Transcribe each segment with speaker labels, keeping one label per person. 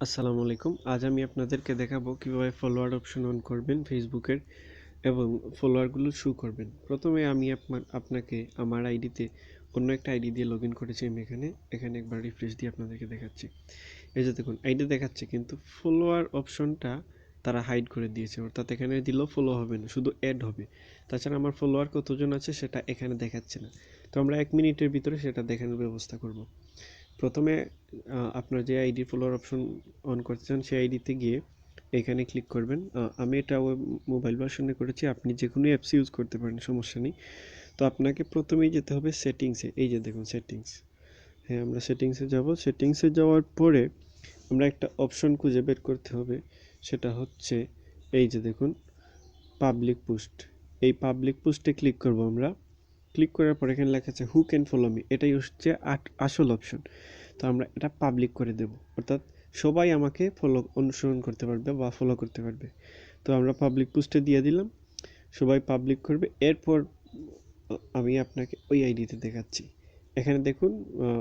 Speaker 1: আসসালামু আলাইকুম। আজ আমি আপনাদেরকে দেখাবো কিভাবে ফলোয়ার অপশন অন করবেন ফেসবুকের এবং ফলোয়ারগুলো শো করবেন। প্রথমে আমি আপনাকে আমার আইডিতে অন্য একটা আইডি দিয়ে লগইন করেছি আমি এখানে একবার রিফ্রেশ দিয়ে আপনাদেরকে দেখাচ্ছি। এই যে দেখুন আইডি দেখাচ্ছে কিন্তু ফলোয়ার অপশনটা তারা হাইড করে দিয়েছে, অর্থাৎ এখানে দিলেও ফলো হবে না, শুধু অ্যাড হবে। তাছাড়া আমার ফলোয়ার কতজন আছে সেটা এখানে দেখাচ্ছে না। তো আমরা 1 মিনিটের ভিতরে সেটা দেখানোর ব্যবস্থা করব। প্রথমে আপনার যে আইডি ফলোয়ার অপশন অন করতে চান সেই আইডিতে গিয়ে এখানে ক্লিক করবেন। আমি এটা মোবাইল ভার্সনে করেছি, আপনি যে কোনো অ্যাপস ইউজ করতে পারেন, সমস্যা নেই। তো আপনাকে প্রথমেই যেতে হবে সেটিংসে। এই যে দেখুন সেটিংস, হ্যাঁ আমরা সেটিংসে যাব। সেটিংসে যাওয়ার পরে আমরা একটা অপশন খুঁজে বের করতে হবে, সেটা হচ্ছে এই যে দেখুন পাবলিক পোস্ট। এই পাবলিক পোস্টে ক্লিক করব আমরা। ক্লিক করার পর এখানে লেখা আছে হু ক্যান ফলো মি, এটাই হচ্ছে আসল অপশন। তো আমরা এটা পাবলিক করে দেব, অর্থাৎ সবাই আমাকে অনুসরণ করতে পারবে বা ফলো করতে পারবে। তো আমরা পাবলিক পোস্টে দিয়ে দিলাম, সবাই পাবলিক করবে। এরপর আমি আপনাকে ওই আইডিতে দেখাচ্ছি। এখানে দেখুন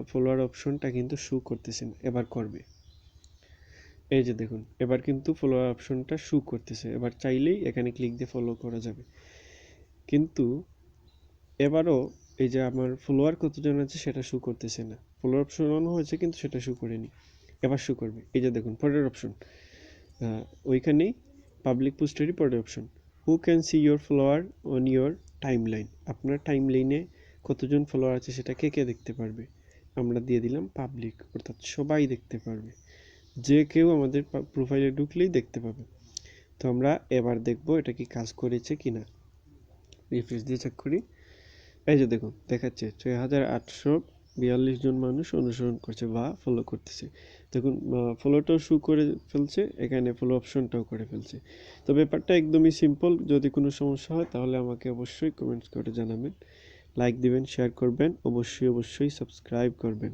Speaker 1: ফলোয়ার অপশনটা কিন্তু শো করতেছে না, এবার করবে। এই যে দেখুন এবার কিন্তু ফলোয়ার অপশনটা শো করতেছে, এবার চাইলেই এখানে ক্লিক দিয়ে ফলো করা যাবে। কিন্তু এবারও এই যে আমার ফলোয়ার কতজন আছে সেটা শো করতেছে না। ফলোয়ার অপশন অন হয়েছে কিন্তু সেটা শো করেনি, এবার শো করবে। এই যে দেখুন পরের অপশন, ওইখানেই পাবলিক পোস্টেরই পরের option, who can see your follower on your time line. আপনার টাইম লাইনে কতজন ফলোয়ার আছে সেটা কে কে দেখতে পারবে, আমরা দিয়ে দিলাম পাবলিক, অর্থাৎ সবাই দেখতে পারবে, যে কেউ আমাদের প্রোফাইলে ঢুকলেই দেখতে পাবে। তো আমরা এবার দেখব এটা কি কাজ করেছে কিনা। রিফ্রেশ দিয়ে চেক করি। এই যে দেখুন দেখাচ্ছে 6,842 জন মানুষ অনুসরণ করছে বা ফলো করতেছে। দেখুন ফলোটাও শো করে ফেলছে, এখানে ফলো অপশনটাও করে ফেলছে। তো ব্যাপারটা একদমই সিম্পল। যদি কোনো সমস্যা হয় তাহলে আমাকে অবশ্যই কমেন্টস করে জানাবেন, লাইক দিবেন, শেয়ার করবেন, অবশ্যই সাবস্ক্রাইব করবেন।